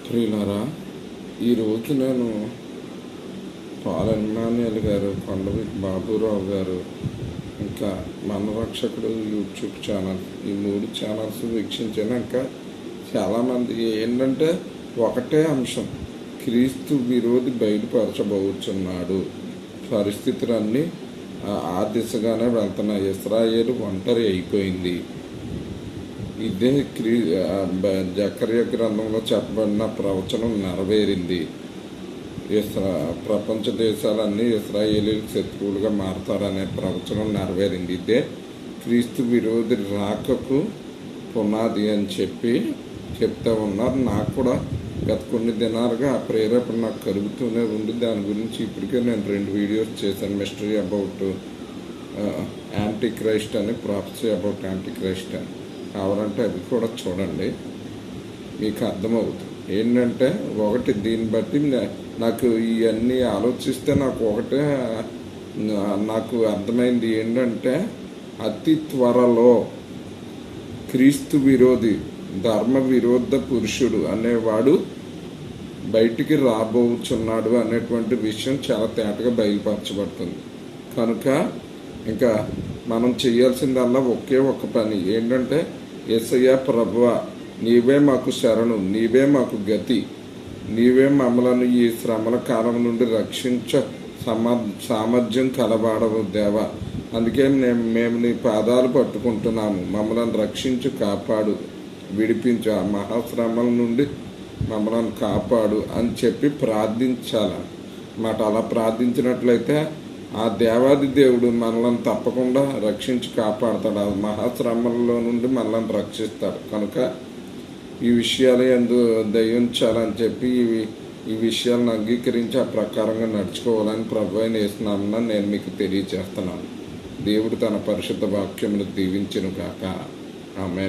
ప్రియులారా, ఈరోజు నేను పాల ఇమ్మాన్యుయల్ గారు, కొండవీటి బాబురావు గారు, ఇంకా మన రక్షకుడు యూట్యూబ్ ఛానల్, ఈ 3 ఛానల్స్ వీక్షించాక చాలామంది ఏంటంటే ఒకటే అంశం, క్రీస్తు విరోధి బయలుపరచబోతున్నాడు, పరిస్థితులన్నీ ఆ దిశగానే వెళ్తున్నాయి, ఇశ్రాయేలు ఒంటరి అయిపోయింది. ఇదే జకర్య గ్రంథంలో చెప్పబడిన ప్రవచనం నెరవేరింది. ప్రపంచ దేశాలన్నీ ఇశ్రాయేలీలకు శత్రువులుగా మారతారనే ప్రవచనం నెరవేరింది. ఇదే క్రీస్తు విరోధి రాకకు పునాది అని చెప్తూ ఉన్నారు. నాకు కూడా గత కొన్ని దినాలుగా ఆ ప్రేరేపణ నాకు కలుగుతూనే ఉంది. దాని గురించి ఇప్పటికే నేను 2 వీడియోస్ చేశాను. మిస్టరీ అబౌట్ యాంటీ క్రైస్ట్ అని, ప్రాఫెసీ అబౌట్ యాంటీ క్రైస్ట్ అని. కావాలంటే అది కూడా చూడండి, మీకు అర్థమవుతుంది. ఏంటంటే ఒకటి, దీన్ని బట్టి నాకు ఇవన్నీ ఆలోచిస్తే నాకు అర్థమైంది ఏంటంటే, అతి త్వరలో క్రీస్తు విరోధి, ధర్మ విరోధ పురుషుడు అనేవాడు బయటికి రాబోచున్నాడు అనేటువంటి విషయం చాలా తేటగా బయలుపరచబడుతుంది. కనుక ఇంకా మనం చేయాల్సిందల్లా ఒకే ఒక పని ఏంటంటే, యేసయ్య ప్రభువా, నీవే మాకు శరణు, నీవే మాకు గతి, నీవే మమ్మలను ఈ శ్రమల కాలం నుండి రక్షించ సామర్థ్యం కలవాడవు దేవా. అందుకే మేము నీ పాదాలు పట్టుకుంటున్నాము, మమ్మల్ని రక్షించు, కాపాడు, విడిపించు, ఆ మహాశ్రమల నుండి మమ్మల్ని కాపాడు అని చెప్పి ప్రార్థించాలన్నమాట. అలా ప్రార్థించినట్లయితే ఆ దేవాది దేవుడు మనల్ని తప్పకుండా రక్షించి కాపాడతాడు, ఆ మహాశ్రమల్లో నుండి మనల్ని రక్షిస్తాడు. కనుక ఈ విషయాలు దయించాలని చెప్పి ఈ విషయాలను అంగీకరించి ఆ ప్రకారంగా నడుచుకోవాలని ప్రభువైన యేసు నామమున నేను మీకు తెలియజేస్తున్నాను. దేవుడు తన పరిశుద్ధ వాక్యమును దీవించును గాక. ఆమేన్.